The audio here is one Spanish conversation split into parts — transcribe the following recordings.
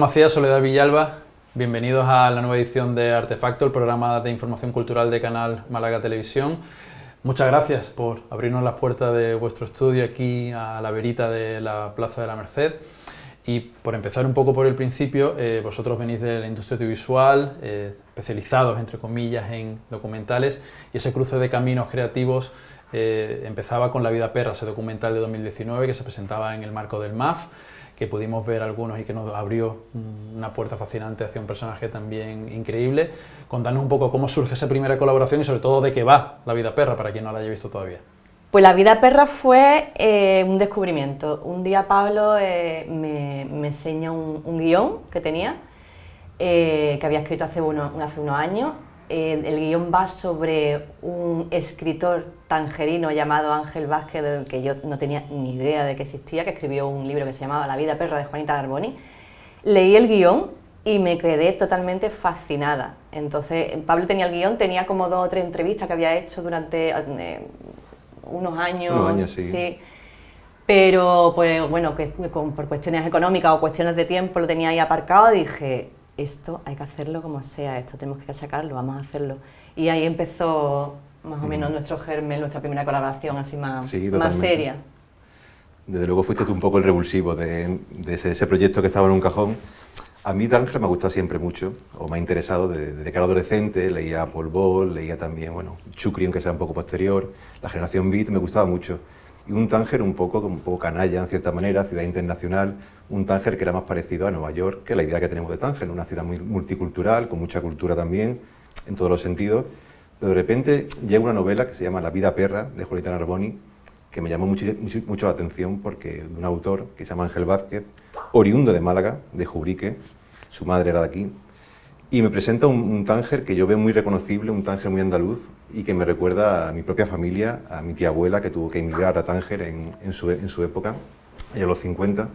Macías, Soledad Villalba, bienvenidos a la nueva edición de Artefacto, el programa de información cultural de Canal Málaga Televisión. Muchas gracias por abrirnos las puertas de vuestro estudio aquí a la verita de la Plaza de la Merced. Y por empezar un poco por el principio, vosotros venís de la industria audiovisual, especializados, entre comillas, en documentales, y ese cruce de caminos creativos empezaba con La vida perra, ese documental de 2019 que se presentaba en el marco del MAF, que pudimos ver algunos y que nos abrió una puerta fascinante hacia un personaje también increíble. Contanos un poco cómo surge esa primera colaboración y sobre todo de qué va La vida perra, para quien no la haya visto todavía. Pues La vida perra fue un descubrimiento. Un día Pablo me enseña un guión que tenía, que había escrito hace unos años. El guión va sobre un escritor tangerino llamado Ángel Vázquez, del que yo no tenía ni idea de que existía, que escribió un libro que se llamaba La vida perra, de Juanita Garboni. Leí el guión y me quedé totalmente fascinada. Entonces, Pablo tenía el guión, tenía como 2 o 3 entrevistas que había hecho durante unos años, sí. Pero, pues bueno, por cuestiones económicas o cuestiones de tiempo lo tenía ahí aparcado y dije, esto hay que hacerlo como sea, esto tenemos que sacarlo, vamos a hacerlo. Y ahí empezó más o menos nuestro germen, nuestra primera colaboración así más seria. Desde luego fuiste tú un poco el revulsivo de ese proyecto que estaba en un cajón. A mí Tánger me ha gustado siempre mucho, o me ha interesado desde que era adolescente, leía Paul Bol, leía también, bueno, Chukri, aunque sea un poco posterior, la generación Beat, me gustaba mucho. Y un Tánger un poco canalla, en cierta manera, ciudad internacional, un Tánger que era más parecido a Nueva York que la idea que tenemos de Tánger, una ciudad muy multicultural, con mucha cultura también, en todos los sentidos. Pero de repente llega una novela que se llama La vida perra, de Juanita Garboni, que me llamó mucho la atención porque de un autor que se llama Ángel Vázquez, oriundo de Málaga, de Jubrique, su madre era de aquí, y me presenta un Tánger que yo veo muy reconocible, un Tánger muy andaluz y que me recuerda a mi propia familia, a mi tía abuela que tuvo que emigrar a Tánger en su época, a los 50.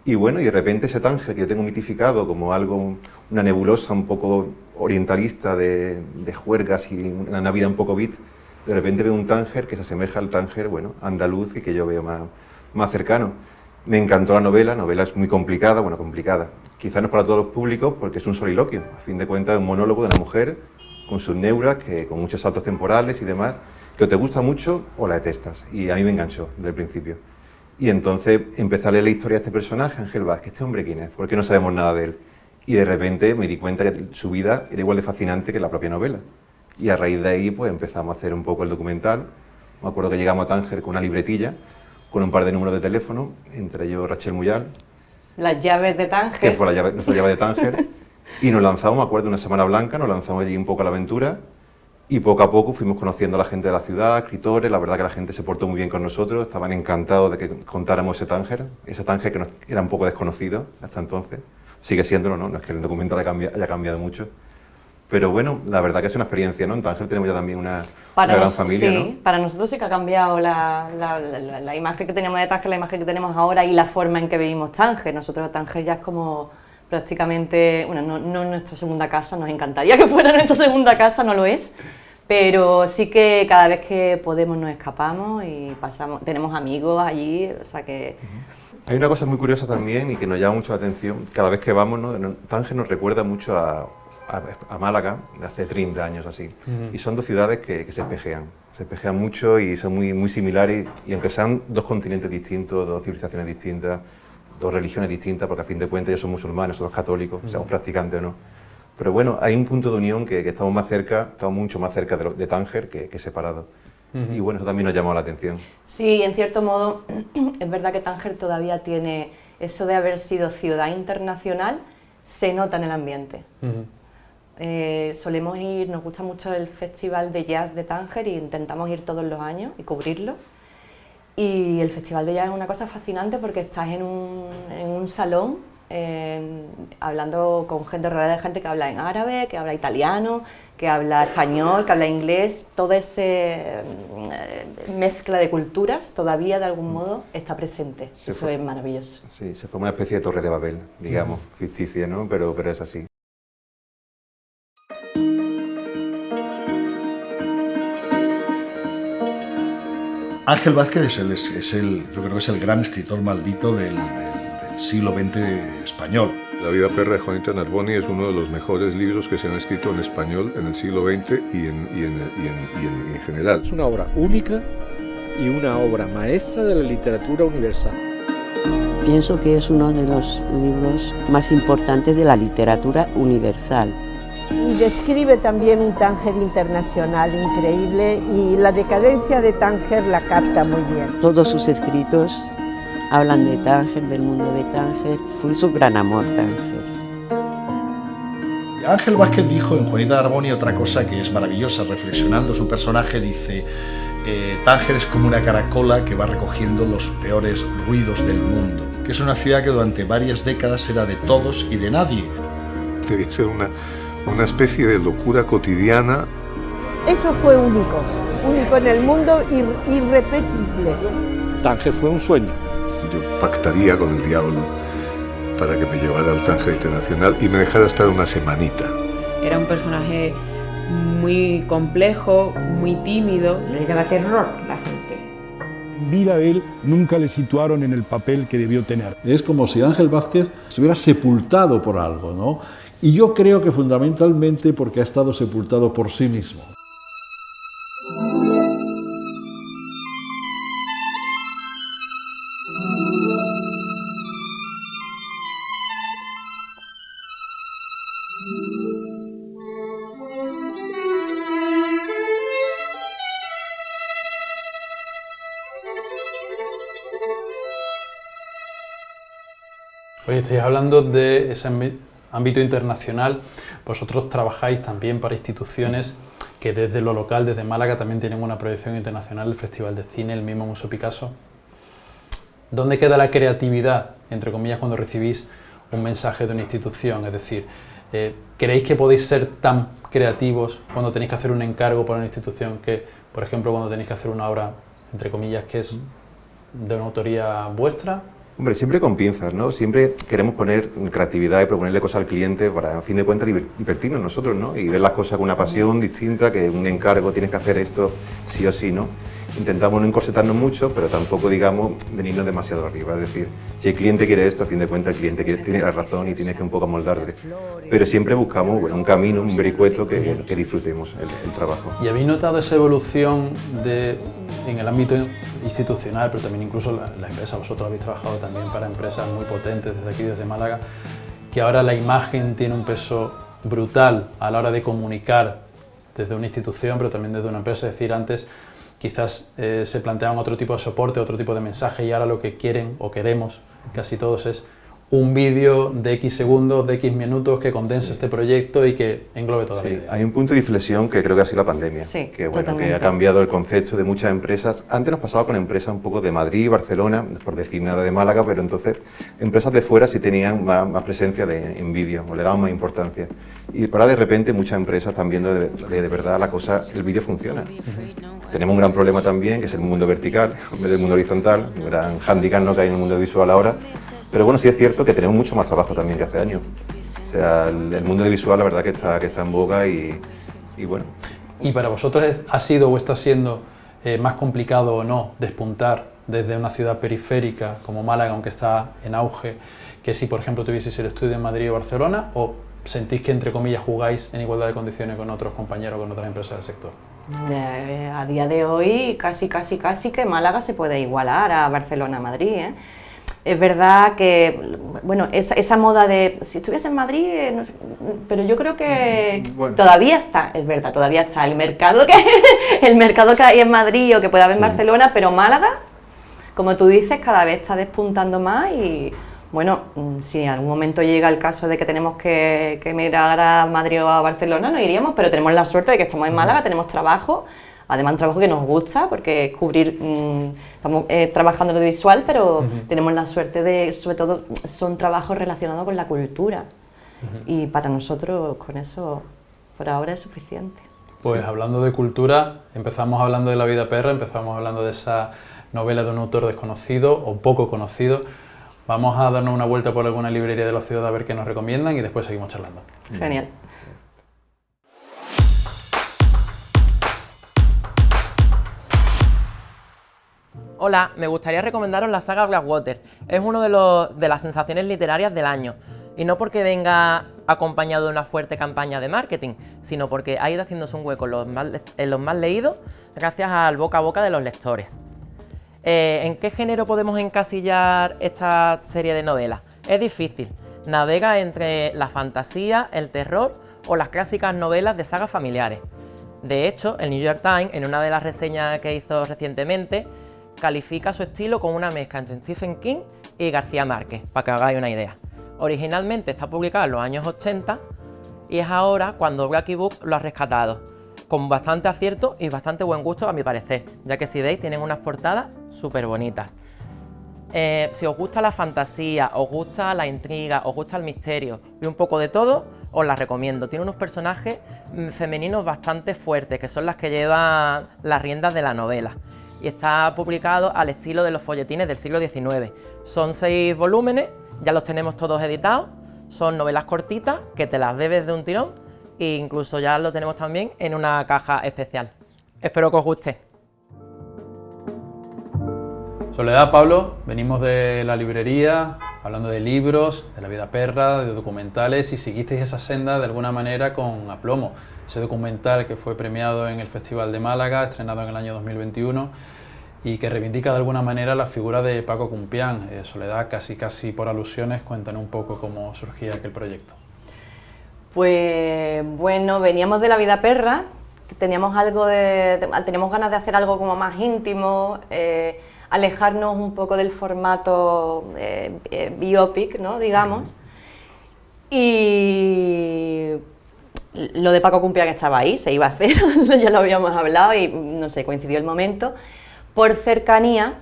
Y bueno, y de repente ese Tánger que yo tengo mitificado como algo, una nebulosa un poco orientalista de juergas y una vida un poco beat, de repente veo un Tánger que se asemeja al Tánger, bueno, andaluz y que yo veo más cercano. Me encantó la novela es muy complicada, quizás no es para todos los públicos porque es un soliloquio, a fin de cuentas es un monólogo de una mujer con sus neuras, con muchos saltos temporales y demás, que o te gusta mucho o la detestas, y a mí me enganchó desde el principio. Y entonces empecé a leer la historia de este personaje, Ángel Vázquez, ¿este hombre quién es? ¿Por qué no sabemos nada de él? Y de repente me di cuenta que su vida era igual de fascinante que la propia novela. Y a raíz de ahí pues empezamos a hacer un poco el documental. Me acuerdo que llegamos a Tánger con una libretilla, con un par de números de teléfono, entre ellos Rachel Muyal. Las llaves de Tánger. Que fue nuestra llave de Tánger. Y nos lanzamos, me acuerdo, una semana blanca, nos lanzamos allí un poco a la aventura. Y poco a poco fuimos conociendo a la gente de la ciudad, escritores, la verdad que la gente se portó muy bien con nosotros, estaban encantados de que contáramos ese Tánger que era un poco desconocido hasta entonces. Sigue siéndolo, ¿no? No es que el documental haya cambiado mucho. Pero bueno, la verdad que es una experiencia, ¿no? En Tánger tenemos ya también una gran familia, sí, ¿no? Para nosotros sí que ha cambiado la imagen que teníamos de Tánger, la imagen que tenemos ahora y la forma en que vivimos Tánger. Nosotros Tánger ya es como prácticamente, bueno, no nuestra segunda casa, nos encantaría que fuera nuestra segunda casa, no lo es, pero sí que cada vez que podemos nos escapamos y tenemos amigos allí, o sea que... Hay una cosa muy curiosa también y que nos llama mucho la atención, cada vez que vamos, ¿no? Tánger nos recuerda mucho a Málaga, de hace 30 años así, y son 2 ciudades que se espejean mucho y son muy similares, y aunque sean 2 continentes distintos, 2 civilizaciones distintas, 2 religiones distintas, porque a fin de cuentas ellos son musulmanes, nosotros católicos, seamos practicantes o no, pero bueno, hay un punto de unión que estamos mucho más cerca de Tánger que separados. Y bueno, eso también nos llamó la atención. Sí, en cierto modo, es verdad que Tánger todavía tiene eso de haber sido ciudad internacional, se nota en el ambiente. Solemos ir, nos gusta mucho el Festival de Jazz de Tánger y intentamos ir todos los años y cubrirlo. Y el Festival de Jazz es una cosa fascinante porque estás en un salón hablando con gente, rodeada de gente que habla en árabe, que habla italiano, que habla español, que habla inglés, toda esa mezcla de culturas todavía de algún modo está presente. Eso es maravilloso. Sí, se forma una especie de Torre de Babel, digamos, ficticia, ¿no? Pero es así. Ángel Vázquez yo creo que es el gran escritor maldito del siglo XX español. La vida perra de Juanita Narboni es uno de los mejores libros que se han escrito en español en el siglo XX y en general. Es una obra única y una obra maestra de la literatura universal. Pienso que es uno de los libros más importantes de la literatura universal. Y describe también un Tánger internacional increíble y la decadencia de Tánger la capta muy bien. Todos sus escritos hablan de Tánger, del mundo de Tánger. Fue su gran amor, Tánger. Ángel Vázquez dijo en Juanita Narboni otra cosa que es maravillosa, reflexionando su personaje, dice: Tánger es como una caracola que va recogiendo los peores ruidos del mundo, que es una ciudad que durante varias décadas era de todos y de nadie. Debía ser una especie de locura cotidiana. Eso fue único en el mundo, irrepetible. Tánger fue un sueño. Yo pactaría con el diablo para que me llevara al Tánger Internacional y me dejara estar una semanita. Era un personaje muy complejo, muy tímido. Le daba terror a la gente. Vida de él nunca le situaron en el papel que debió tener. Es como si Ángel Vázquez estuviera sepultado por algo, ¿no? Y yo creo que fundamentalmente porque ha estado sepultado por sí mismo. Oye, estáis hablando de ese ámbito internacional. Vosotros trabajáis también para instituciones que desde lo local, desde Málaga, también tienen una proyección internacional, el Festival de Cine, el mismo Museo Picasso. ¿Dónde queda la creatividad, entre comillas, cuando recibís un mensaje de una institución? Es decir, ¿creéis que podéis ser tan creativos cuando tenéis que hacer un encargo para una institución que, por ejemplo, cuando tenéis que hacer una obra, entre comillas, que es de una autoría vuestra? Hombre, siempre con pinzas, ¿no? Siempre queremos poner creatividad y proponerle cosas al cliente para, a fin de cuentas, divertirnos nosotros, ¿no? Y ver las cosas con una pasión distinta, que un encargo, tienes que hacer esto sí o sí, ¿no? Intentamos no encorsetarnos mucho, pero tampoco, digamos, venirnos demasiado arriba. Es decir, si el cliente quiere esto, a fin de cuentas, el cliente tiene la razón y tienes que un poco amoldarte. Pero siempre buscamos, bueno, un camino, un vericueto que disfrutemos el trabajo. ¿Y habéis notado esa evolución en el ámbito institucional, pero también incluso la empresa? Vosotros habéis trabajado también para empresas muy potentes desde aquí, desde Málaga, que ahora la imagen tiene un peso brutal a la hora de comunicar desde una institución, pero también desde una empresa. Es decir, antes quizás se planteaban otro tipo de soporte, otro tipo de mensaje, y ahora lo que quieren o queremos casi todos es un vídeo de X segundos, de X minutos que condense este proyecto y que englobe toda la vida. Hay un punto de inflexión que creo que ha sido la pandemia, que, bueno, que ha cambiado el concepto de muchas empresas. Antes nos pasaba con empresas un poco de Madrid, Barcelona, por decir nada de Málaga, pero entonces empresas de fuera sí tenían más presencia en vídeo, o le daban más importancia. Y ahora de repente muchas empresas están viendo de verdad la cosa, el vídeo funciona. Tenemos un gran problema también, que es el mundo vertical, en vez del mundo horizontal, un gran hándicap, ¿no?, que hay en el mundo visual ahora. Pero bueno, sí es cierto que tenemos mucho más trabajo también que hace años. O sea, el mundo visual, la verdad que está en boga y bueno. ¿Y para vosotros ha sido o está siendo más complicado o no despuntar desde una ciudad periférica como Málaga, aunque está en auge, que si por ejemplo tuvieseis el estudio en Madrid o Barcelona, o sentís que entre comillas jugáis en igualdad de condiciones con otros compañeros, con otras empresas del sector? A día de hoy casi que Málaga se puede igualar a Barcelona, Madrid, ¿eh? Es verdad que, bueno, esa moda de si estuviese en Madrid, pero yo creo que todavía está, es verdad, todavía está el mercado que hay en Madrid o que puede haber en Barcelona, pero Málaga, como tú dices, cada vez está despuntando más y, bueno, si en algún momento llega el caso de que tenemos que emigrar a Madrid o a Barcelona, no iríamos, pero tenemos la suerte de que estamos en Málaga, tenemos trabajo. Además, un trabajo que nos gusta, porque estamos trabajando en lo visual, pero tenemos la suerte de, sobre todo, son trabajos relacionados con la cultura. Y para nosotros, con eso, por ahora es suficiente. Pues hablando de cultura, empezamos hablando de La vida perra, empezamos hablando de esa novela de un autor desconocido o poco conocido. Vamos a darnos una vuelta por alguna librería de la ciudad a ver qué nos recomiendan y después seguimos charlando. Genial. Hola, me gustaría recomendaros la saga Blackwater. Es uno de las sensaciones literarias del año. Y no porque venga acompañado de una fuerte campaña de marketing, sino porque ha ido haciéndose un hueco en los más leídos gracias al boca a boca de los lectores. ¿En qué género podemos encasillar esta serie de novelas? Es difícil. Navega entre la fantasía, el terror o las clásicas novelas de sagas familiares. De hecho, el New York Times, en una de las reseñas que hizo recientemente, califica su estilo como una mezcla entre Stephen King y García Márquez, para que os hagáis una idea. Originalmente está publicada en los años 80 y es ahora cuando Blackie Books lo ha rescatado, con bastante acierto y bastante buen gusto a mi parecer, ya que si veis tienen unas portadas súper bonitas. Si os gusta la fantasía, os gusta la intriga, os gusta el misterio y un poco de todo, os la recomiendo. Tiene unos personajes femeninos bastante fuertes, que son las que llevan las riendas de la novela. Y está publicado al estilo de los folletines del siglo XIX. Son 6 volúmenes, ya los tenemos todos editados, son novelas cortitas que te las bebes de un tirón e incluso ya lo tenemos también en una caja especial. Espero que os guste. Soledad, Pablo, venimos de la librería, hablando de libros, de La vida perra, de documentales, y seguisteis esa senda de alguna manera con aplomo. Ese documental que fue premiado en el Festival de Málaga, estrenado en el año 2021, y que reivindica de alguna manera la figura de Paco Cumpián. Soledad, casi por alusiones, cuéntanos un poco cómo surgía aquel proyecto. Pues bueno, veníamos de La vida perra, teníamos ganas de hacer algo como más íntimo, alejarnos un poco del formato biopic, ¿no?, digamos, y lo de Paco Cumpián estaba ahí, se iba a hacer, ya lo habíamos hablado y no sé, coincidió el momento. Por cercanía,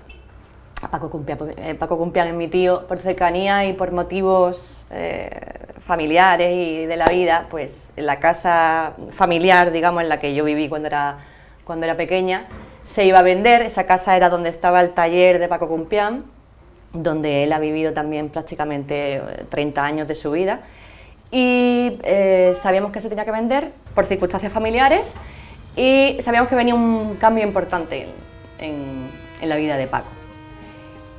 Paco Cumpián es mi tío, por cercanía y por motivos familiares y de la vida, pues en la casa familiar, digamos, en la que yo viví cuando era pequeña, se iba a vender. Esa casa era donde estaba el taller de Paco Cumpián, donde él ha vivido también prácticamente 30 años de su vida, y sabíamos que se tenía que vender por circunstancias familiares y sabíamos que venía un cambio importante en la vida de Paco.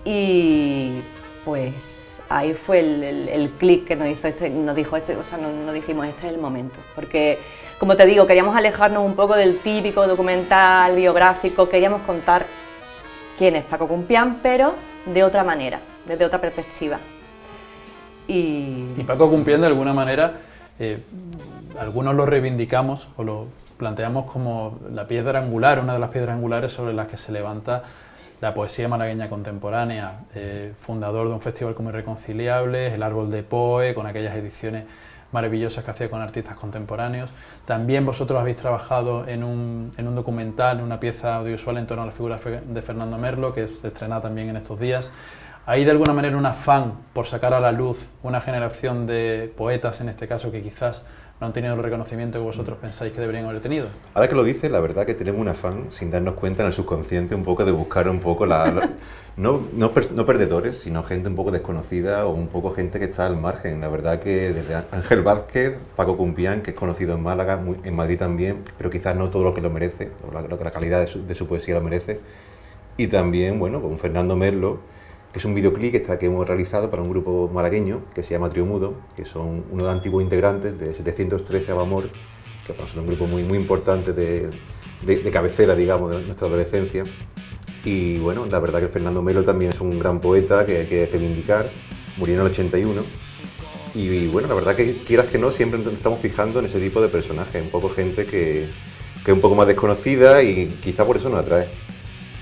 Y pues ahí fue el clic que nos hizo nos dijimos, este es el momento, porque como te digo, queríamos alejarnos un poco del típico documental biográfico, queríamos contar quién es Paco Cumpián, pero de otra manera, desde otra perspectiva. Y Paco Cumpián, de alguna manera, algunos lo reivindicamos o lo planteamos como la piedra angular, una de las piedras angulares sobre las que se levanta la poesía malagueña contemporánea, fundador de un festival como Irreconciliables, El Árbol de Poe, con aquellas ediciones maravillosas que hacía con artistas contemporáneos. También vosotros habéis trabajado en un documental, en una pieza audiovisual en torno a la figura de Fernando Merlo, que se estrena también en estos días. ¿Hay de alguna manera un afán por sacar a la luz una generación de poetas, en este caso, que quizás no han tenido el reconocimiento que vosotros pensáis que deberían haber tenido? Ahora que lo dices, la verdad que tenemos un afán, sin darnos cuenta, en el subconsciente, un poco de buscar un poco no perdedores, sino gente un poco desconocida o un poco gente que está al margen. La verdad que desde Ángel Vázquez, Paco Cumpián, que es conocido en Málaga, en Madrid también, pero quizás no todo lo que lo merece, o la calidad de su poesía lo merece. Y también, bueno, con Fernando Merlo, que es un videoclip que hemos realizado para un grupo malagueño que se llama Trío Mudo, que son unos antiguos integrantes de 713 Abamor, que para nosotros es un grupo muy, muy importante de cabecera, digamos, de nuestra adolescencia. Y bueno, la verdad que Fernando Merlo también es un gran poeta que hay que reivindicar, murió en el 81. Y bueno, la verdad que quieras que no, siempre nos estamos fijando en ese tipo de personajes, un poco gente que es un poco más desconocida y quizá por eso nos atrae.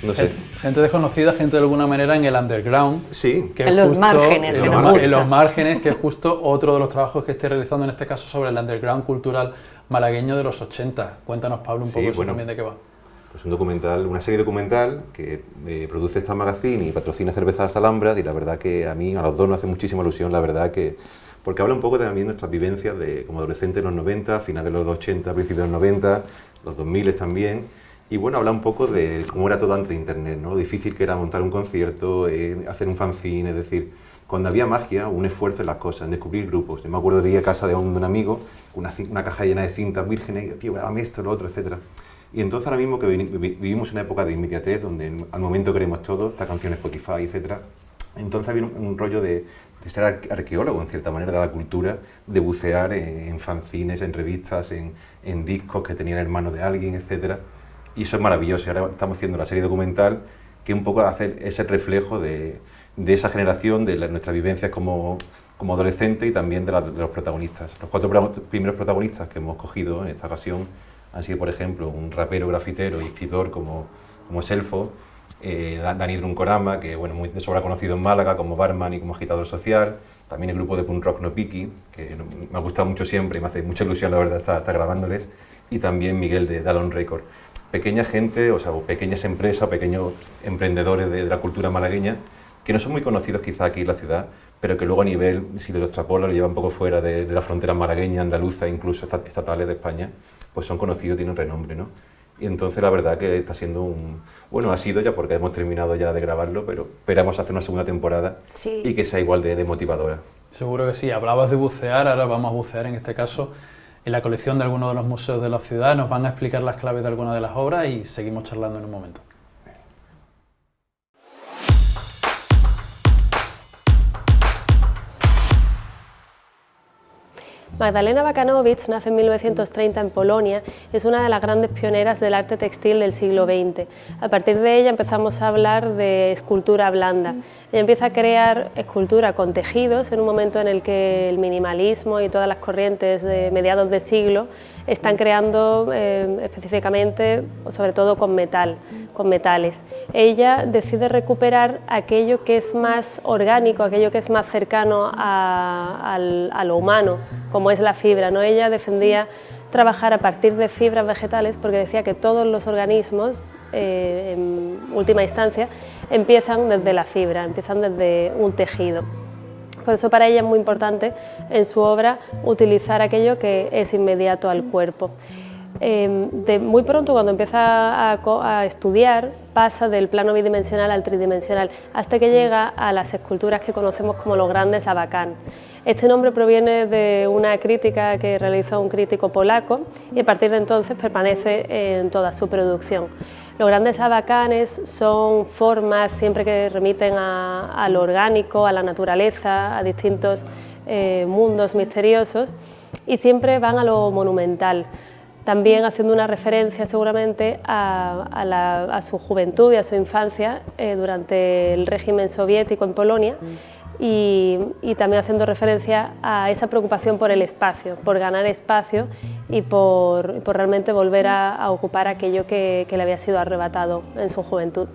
No sé. Gente desconocida, gente de alguna manera en el underground. Sí. Que en los márgenes. En los márgenes, que es justo otro de los trabajos que estoy realizando en este caso sobre el underground cultural malagueño de los 80. Cuéntanos, Pablo, un poco eso también de qué va. Pues un documental, una serie documental que produce esta Magazine y patrocina Cervezas Alhambra, y la verdad que a mí, a los dos nos hace muchísima ilusión, la verdad que... Porque habla un poco también de nuestras vivencias como adolescentes en los 90, finales de los 80, principios de los 90, los 2000 también. Y bueno, habla un poco de cómo era todo antes de Internet, ¿no? Lo difícil que era montar un concierto, hacer un fanzine, es decir, cuando había magia, un esfuerzo en las cosas, en descubrir grupos. Yo me acuerdo de ir a casa de un amigo, una caja llena de cintas vírgenes, y tío, grabame esto, lo otro, etc. Y entonces ahora mismo que vivimos una época de inmediatez, donde al momento queremos todo, esta canción Spotify, etc., Entonces había un rollo de ser arqueólogo, en cierta manera, de la cultura, de bucear en fanzines, en revistas, en discos que tenían hermanos de alguien, etc. Y eso es maravilloso. Y ahora estamos haciendo la serie documental que un poco hace ese reflejo de esa generación, de nuestras vivencias como adolescentes y también de los protagonistas. Los 4 primeros protagonistas que hemos cogido en esta ocasión han sido, por ejemplo, un rapero, grafitero y escritor como Selfo, Dani Drunkorama, que bueno, muy de sobra conocido en Málaga como barman y como agitador social, también el grupo de punk rock No Piki, que me ha gustado mucho siempre y me hace mucha ilusión la verdad estar grabándoles, y también Miguel de Dallon Record. Pequeña gente, o pequeñas empresas, pequeños emprendedores de la cultura malagueña, que no son muy conocidos quizá aquí en la ciudad, pero que luego a nivel, si lo extrapola, lo lleva un poco fuera de las fronteras malagueñas, andaluzas, incluso estatales de España, pues son conocidos, tienen renombre, ¿no? Y entonces la verdad que está siendo ha sido ya porque hemos terminado ya de grabarlo, pero esperamos hacer una segunda temporada y que sea igual de motivadora. Seguro que sí. Hablabas de bucear, ahora vamos a bucear en este caso en la colección de algunos de los museos de la ciudad, nos van a explicar las claves de algunas de las obras y seguimos charlando en un momento. Magdalena Abakanowicz nace en 1930 en Polonia, es una de las grandes pioneras del arte textil del siglo XX. A partir de ella empezamos a hablar de escultura blanda. Ella empieza a crear escultura con tejidos en un momento en el que el minimalismo y todas las corrientes de mediados de siglo están creando específicamente, sobre todo con metales. Ella decide recuperar aquello que es más orgánico, aquello que es más cercano a lo humano, como es la fibra, ¿no? Ella defendía trabajar a partir de fibras vegetales porque decía que todos los organismos, en última instancia, empiezan desde la fibra, empiezan desde un tejido. Por eso para ella es muy importante en su obra utilizar aquello que es inmediato al cuerpo. Muy pronto, cuando empieza a estudiar, pasa del plano bidimensional al tridimensional, hasta que llega a las esculturas que conocemos como los grandes abakán. Este nombre proviene de una crítica que realizó un crítico polaco y a partir de entonces permanece en toda su producción. Los grandes abacanes son formas siempre que remiten a lo orgánico, a la naturaleza, a distintos mundos misteriosos y siempre van a lo monumental. También haciendo una referencia seguramente a su juventud y a su infancia durante el régimen soviético en Polonia y también haciendo referencia a esa preocupación por el espacio, por ganar espacio y por realmente volver a ocupar aquello que le había sido arrebatado en su juventud.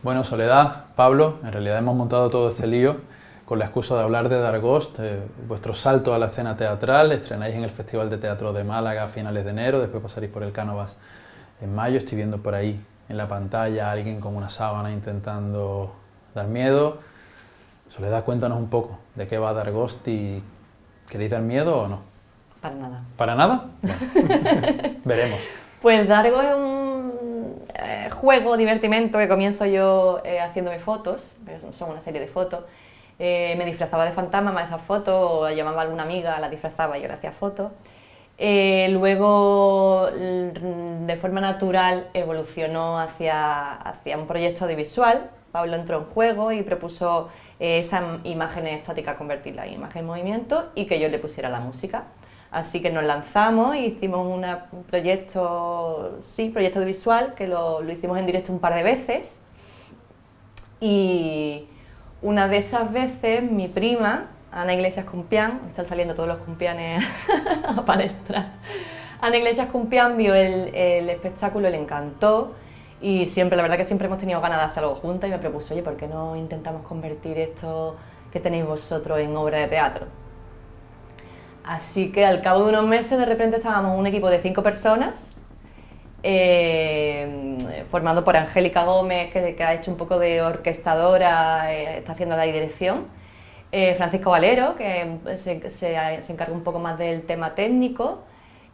Bueno, Soledad, Pablo, en realidad hemos montado todo este lío con la excusa de hablar de Dargost, vuestro salto a la escena teatral. Estrenáis en el Festival de Teatro de Málaga a finales de enero, después pasaréis por el Cánovas en mayo. Estoy viendo por ahí en la pantalla a alguien con una sábana intentando dar miedo. Soledad, cuéntanos un poco de qué va Dargost y ¿queréis dar miedo o no? Para nada. ¿Para nada? Bueno, veremos. Pues Dargo es un juego, divertimento que comienzo yo haciéndome fotos, son una serie de fotos. Me disfrazaba de fantasma, me hacía fotos, o llamaba a alguna amiga, la disfrazaba y yo le hacía fotos. Luego, de forma natural, evolucionó hacia un proyecto audiovisual. Pablo entró en juego y propuso esas imágenes estáticas convertirlas en imagen en movimiento y que yo le pusiera la música. Así que nos lanzamos e hicimos un proyecto audiovisual que lo hicimos en directo un par de veces. Y una de esas veces, mi prima, Ana Iglesias Cumpián, están saliendo todos los cumpianes a palestra. Ana Iglesias Cumpián vio el espectáculo, le encantó y siempre, la verdad que siempre hemos tenido ganas de hacer algo juntas y me propuso, oye, ¿por qué no intentamos convertir esto que tenéis vosotros en obra de teatro? Así que al cabo de unos meses de repente estábamos un equipo de 5 personas formado por Angélica Gómez, que ha hecho un poco de orquestadora, está haciendo la dirección, Francisco Valero, que se encarga un poco más del tema técnico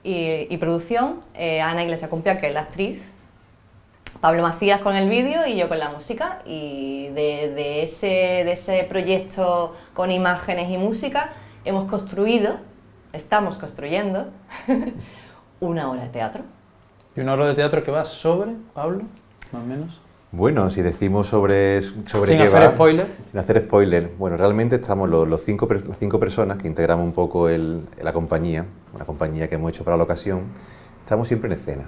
y producción, Ana Iglesias Cumpián, que es la actriz, Pablo Macías con el vídeo y yo con la música, y de ese proyecto con imágenes y música estamos construyendo una obra de teatro. ¿Y una obra de teatro que va sobre, Pablo, más o menos? Bueno, si decimos sobre sin qué hacer va, spoiler. sin hacer spoiler, bueno, realmente estamos las cinco personas que integramos un poco la compañía, una compañía que hemos hecho para la ocasión, estamos siempre en escena.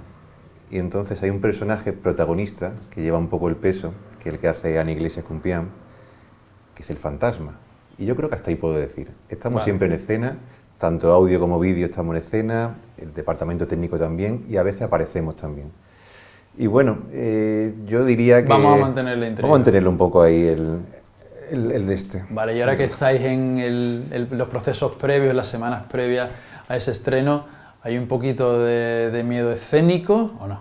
Y entonces hay un personaje protagonista que lleva un poco el peso, que es el que hace Ana Iglesias Cumpián, que es el fantasma. Y yo creo que hasta ahí puedo decir. Estamos siempre en escena, tanto audio como vídeo estamos en escena, el departamento técnico también, y a veces aparecemos también. Y bueno, yo diría que... Vamos a mantenerle intriga. Vamos a mantenerlo un poco ahí el de este. Vale, y ahora que estáis en los procesos previos, las semanas previas a ese estreno, ¿hay un poquito de miedo escénico o no?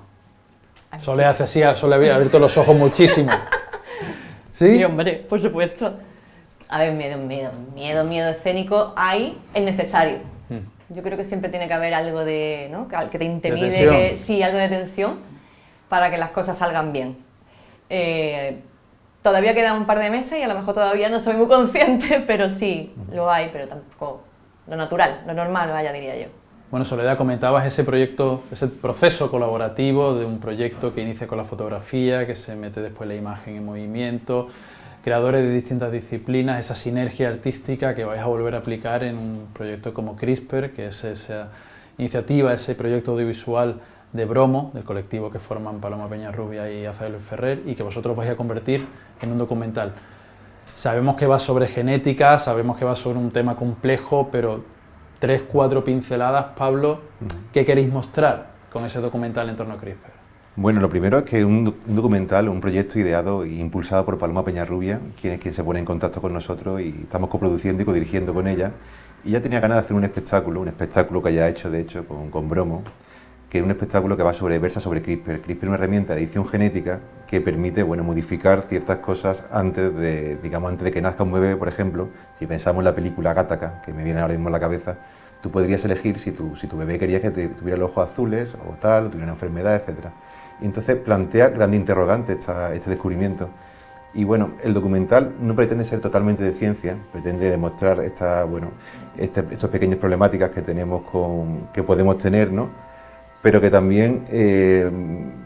Sole hace así, Sole había abierto los ojos muchísimo. ¿Sí? Sí, hombre, por supuesto. A ver, miedo escénico hay, es necesario. Yo creo que siempre tiene que haber algo de, ¿no? que te intimide, sí, algo de tensión para que las cosas salgan bien. Todavía quedan un par de meses y a lo mejor todavía no soy muy consciente, pero sí, lo hay, pero tampoco lo natural, lo normal, vaya, diría yo. Bueno, Soledad, comentabas ese proyecto, ese proceso colaborativo de un proyecto que inicia con la fotografía, que se mete después la imagen en movimiento, creadores de distintas disciplinas, esa sinergia artística que vais a volver a aplicar en un proyecto como CRISPR, que es esa iniciativa, ese proyecto audiovisual de Bromo, del colectivo que forman Paloma Peñarrubia y Azael Ferrer, y que vosotros vais a convertir en un documental. Sabemos que va sobre genética, sabemos que va sobre un tema complejo, pero 3-4 pinceladas, Pablo, ¿qué queréis mostrar con ese documental en torno a CRISPR? Bueno, lo primero es que un documental, un proyecto ideado e impulsado por Paloma Peñarrubia, quien se pone en contacto con nosotros y estamos coproduciendo y codirigiendo con ella. Y ella tenía ganas de hacer un espectáculo que haya hecho, de hecho, con Bromo, que es un espectáculo que versa sobre CRISPR. CRISPR es una herramienta de edición genética que permite, bueno, modificar ciertas cosas antes de que nazca un bebé, por ejemplo. Si pensamos en la película Gattaca, que me viene ahora mismo a la cabeza, tú podrías elegir si tu bebé quería que tuviera los ojos azules o tal, o tuviera una enfermedad, etc. Y entonces plantea gran interrogante este descubrimiento. Y bueno, el documental no pretende ser totalmente de ciencia, pretende demostrar estas pequeñas problemáticas que tenemos que podemos tener, ¿no? Pero que también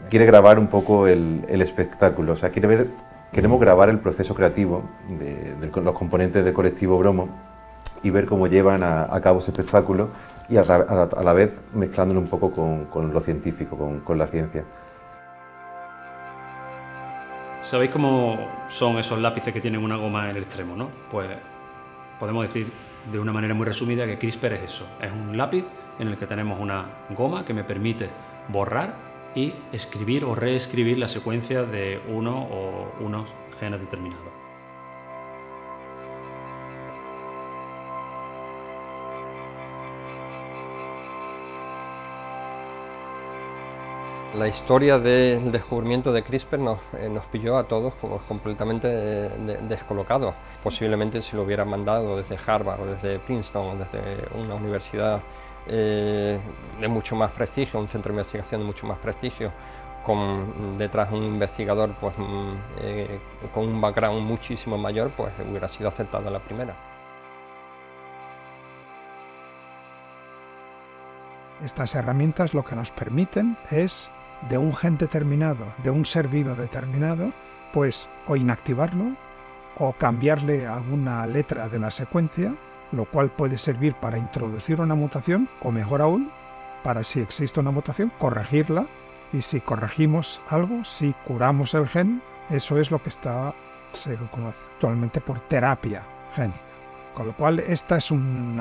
quiere grabar un poco el espectáculo, o sea, queremos grabar el proceso creativo de los componentes del colectivo Bromo y ver cómo llevan a cabo ese espectáculo y a la vez mezclándolo un poco con lo científico, con la ciencia. ¿Sabéis cómo son esos lápices que tienen una goma en el extremo, no? Pues podemos decir de una manera muy resumida que CRISPR es eso, es un lápiz en el que tenemos una goma que me permite borrar y escribir o reescribir la secuencia de uno o unos genes determinados. La historia del descubrimiento de CRISPR nos pilló a todos como completamente descolocados. Posiblemente si lo hubieran mandado desde Harvard o desde Princeton o desde una universidad de mucho más prestigio, un centro de investigación de mucho más prestigio, con detrás un investigador pues, con un background muchísimo mayor, pues hubiera sido aceptada la primera. Estas herramientas lo que nos permiten es, de un gen determinado, de un ser vivo determinado, pues o inactivarlo o cambiarle alguna letra de la secuencia, lo cual puede servir para introducir una mutación o, mejor aún, para, si existe una mutación, corregirla, y si corregimos algo, si curamos el gen, eso es lo que se conoce actualmente por terapia génica. Con lo cual, esta es un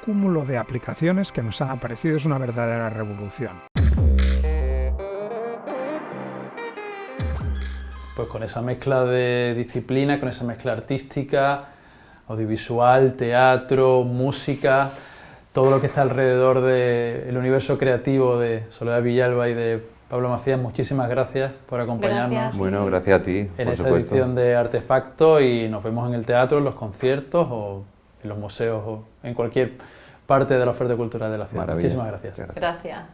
cúmulo de aplicaciones que nos han aparecido, es una verdadera revolución. Pues con esa mezcla de disciplina, con esa mezcla artística, audiovisual, teatro, música, todo lo que está alrededor del universo creativo de Soledad Villalba y de Pablo Macías, muchísimas gracias por acompañarnos. Gracias. Bueno, gracias a ti, en por esta supuesto. edición de Artefacto, y nos vemos en el teatro, en los conciertos o en los museos o en cualquier parte de la oferta cultural de la ciudad. Maravilla. Muchísimas gracias. Gracias.